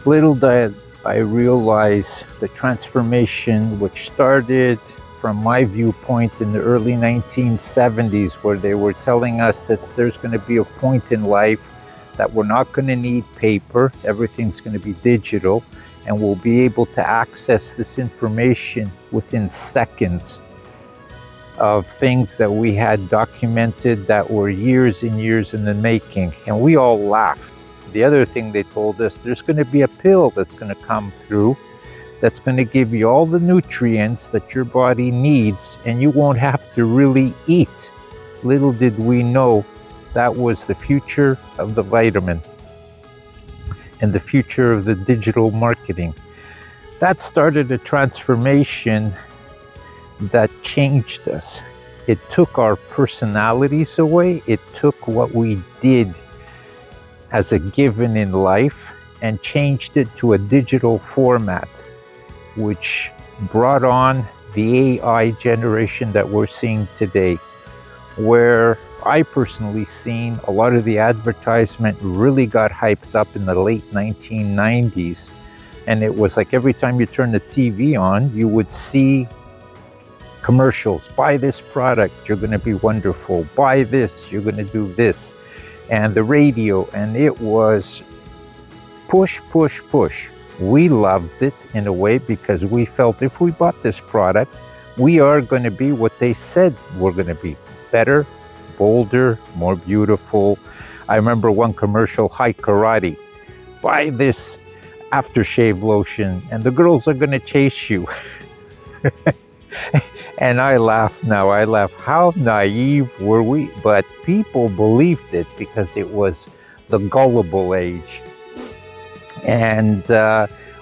Little did I realize the transformation, which started from my viewpoint in the early 1970s, where they were telling us that there's going to be a point in life that we're not going to need paper, everything's going to be digital, and we'll be able to access this information within seconds of things that we had documented that were years and years in the making. And we all laughed. The other thing they told us, there's going to be a pill that's going to come through that's going to give you all the nutrients that your body needs, and you won't have to really eat. Little did we know that was the future of the vitamin and the future of the digital marketing. That started a transformation that changed us. It took our personalities away. It took what we did as a given in life and changed it to a digital format, which brought on the AI generation that we're seeing today, where I personally seen a lot of the advertisement really got hyped up in the late 1990s. And it was like every time you turn the TV on, you would see commercials. Buy this product, you're going to be wonderful. Buy this, you're going to do this. And the radio, and it was push, push, push. We loved it in a way because we felt if we bought this product, we are going to be what they said we're going to be. Better, bolder, more beautiful. I remember one commercial, High Karate. Buy this aftershave lotion and the girls are going to chase you. And I laugh now. I laugh. How naive were we? But people believed it because it was the gullible age. And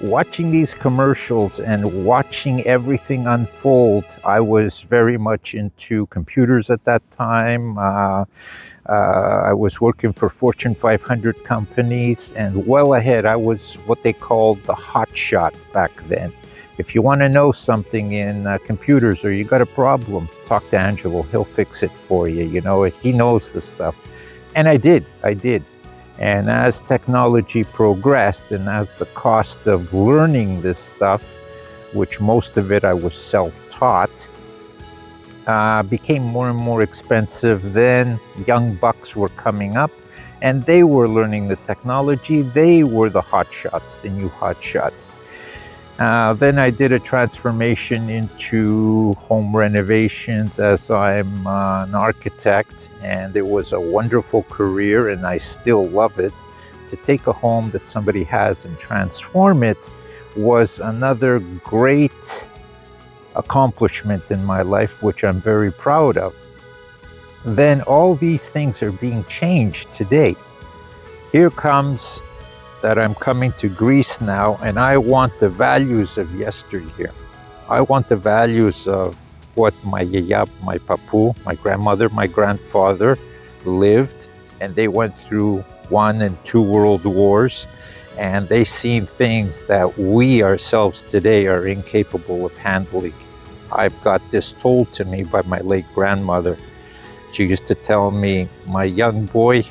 watching these commercials and watching everything unfold, I was very much into computers at that time. I was working for Fortune 500 companies, and well ahead, I was what they called the hot shot back then. If you want to know something in computers or you got a problem, talk to Angelo. He'll fix it for you. You know, he knows the stuff. And I did. And as technology progressed and as the cost of learning this stuff, which most of it I was self-taught, became more and more expensive, then young bucks were coming up and they were learning the technology. They were the hot shots, the new hot shots. Then I did a transformation into home renovations as I'm an architect, and it was a wonderful career and I still love it. To take a home that somebody has and transform it was another great accomplishment in my life, which I'm very proud of. Then all these things are being changed today. Here comes that I'm coming to Greece now, and I want the values of yesteryear. I want the values of what my yaya, my papu, my grandmother, my grandfather lived, and they went through 1 and 2 world wars, and they seen things that we ourselves today are incapable of handling. I've got this told to me by my late grandmother. She used to tell me, my young boy,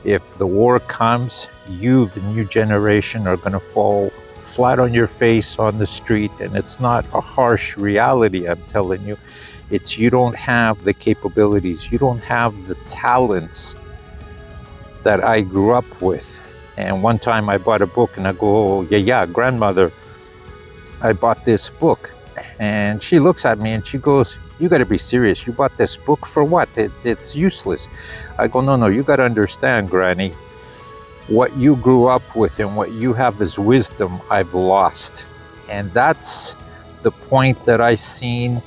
if the war comes, you, the new generation, are going to fall flat on your face on the street. And it's not a harsh reality, I'm telling you. It's you don't have the capabilities. You don't have the talents that I grew up with. And one time I bought a book and I go, oh, yeah, grandmother, I bought this book. And she looks at me and she goes, you got to be serious. You bought this book for what? It's useless. I go, no, you got to understand, Granny. What you grew up with and what you have as wisdom, I've lost. And that's the point that I seen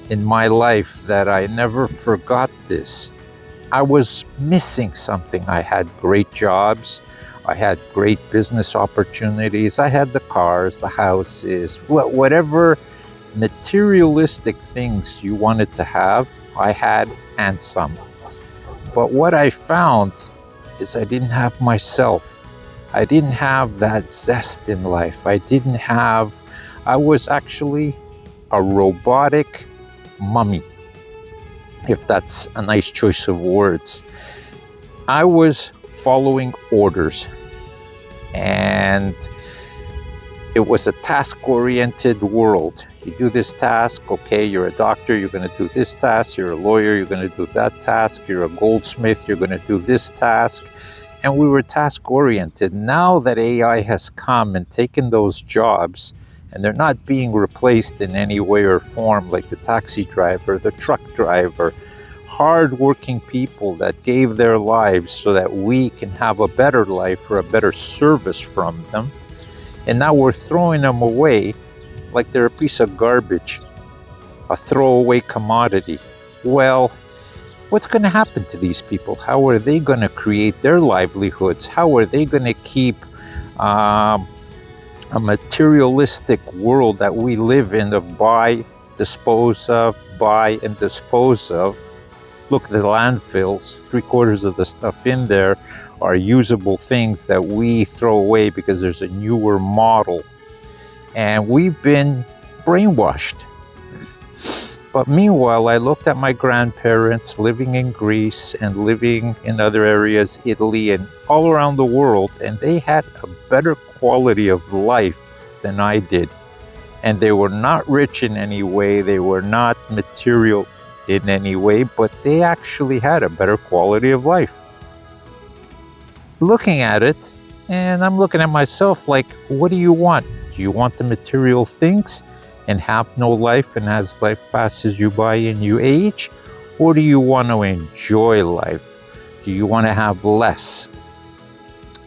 in my life, that I never forgot this. I was missing something. I had great jobs. I had great business opportunities. I had the cars, the houses, whatever materialistic things you wanted to have, I had, and some. But what I found is I didn't have myself. I didn't have that zest in life. I was actually a robotic mummy, if that's a nice choice of words. I was following orders. And It was a task-oriented world. You do this task, okay, you're a doctor, you're going to do this task. You're a lawyer, you're going to do that task. You're a goldsmith, you're going to do this task. And we were task-oriented. Now that AI has come and taken those jobs, and they're not being replaced in any way or form, like the taxi driver, the truck driver, hard-working people that gave their lives so that we can have a better life or a better service from them. And now we're throwing them away like they're a piece of garbage, a throwaway commodity. Well, what's going to happen to these people? How are they going to create their livelihoods? How are they going to keep a materialistic world that we live in of buy, dispose of, buy, and dispose of? Look at the landfills. 3/4 of the stuff in there are usable things that we throw away because there's a newer model. And we've been brainwashed. But meanwhile, I looked at my grandparents living in Greece and living in other areas, Italy and all around the world, and they had a better quality of life than I did. And they were not rich in any way, they were not material in any way, but they actually had a better quality of life. Looking at it, and I'm looking at myself like, what do you want? Do you want the material things and have no life, and as life passes you by and you age? Or do you want to enjoy life? Do you want to have less?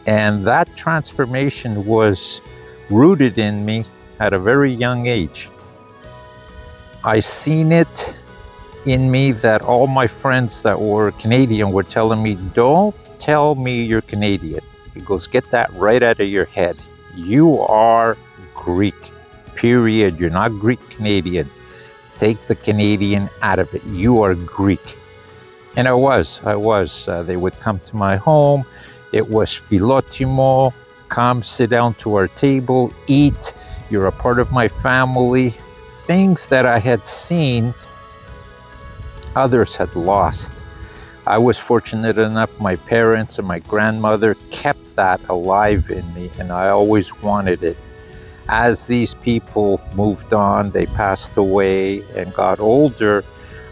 And that transformation was rooted in me at a very young age. I seen it in me that all my friends that were Canadian were telling me, don't tell me you're Canadian. He goes, get that right out of your head. You are Greek, period. You're not Greek Canadian. Take the Canadian out of it. You are Greek. And I was. They would come to my home. It was philotimo. Come sit down to our table, eat. You're a part of my family. Things that I had seen others had lost. I was fortunate enough, my parents and my grandmother kept that alive in me, and I always wanted it. As these people moved on, they passed away and got older,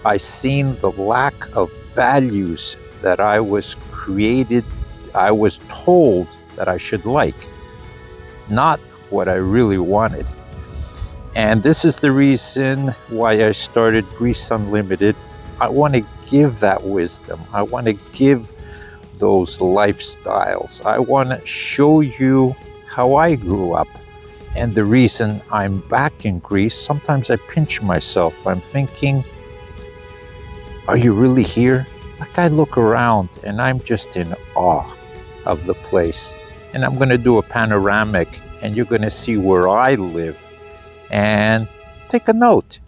I seen the lack of values that I was told that I should like, not what I really wanted. And this is the reason why I started Greeceunlimited. I want to give that wisdom. I want to give those lifestyles. I want to show you how I grew up. And the reason I'm back in Greece, sometimes I pinch myself. I'm thinking, are you really here? Like, I look around and I'm just in awe of the place. And I'm going to do a panoramic and you're going to see where I live. And take a note,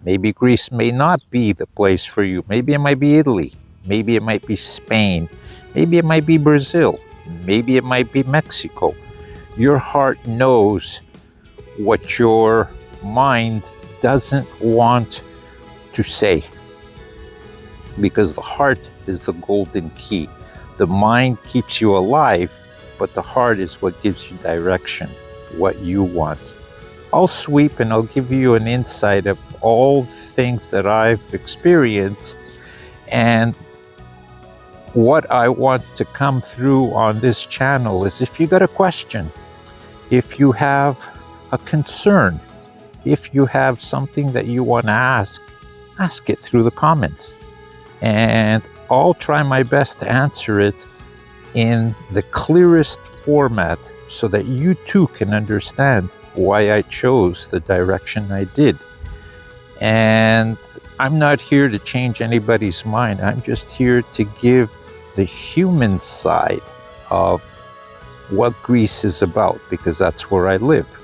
Maybe Greece may not be the place for you. Maybe it might be Italy. Maybe it might be Spain. Maybe it might be Brazil. Maybe it might be Mexico. Your heart knows what your mind doesn't want to say. Because the heart is the golden key. The mind keeps you alive, but the heart is what gives you direction, what you want. I'll sweep and I'll give you an insight of all the things that I've experienced, and what I want to come through on this channel is, if you got a question, if you have a concern, if you have something that you want to ask it through the comments. And I'll try my best to answer it in the clearest format so that you too can understand why I chose the direction I did. And I'm not here to change anybody's mind. I'm just here to give the human side of what Greece is about, because that's where I live.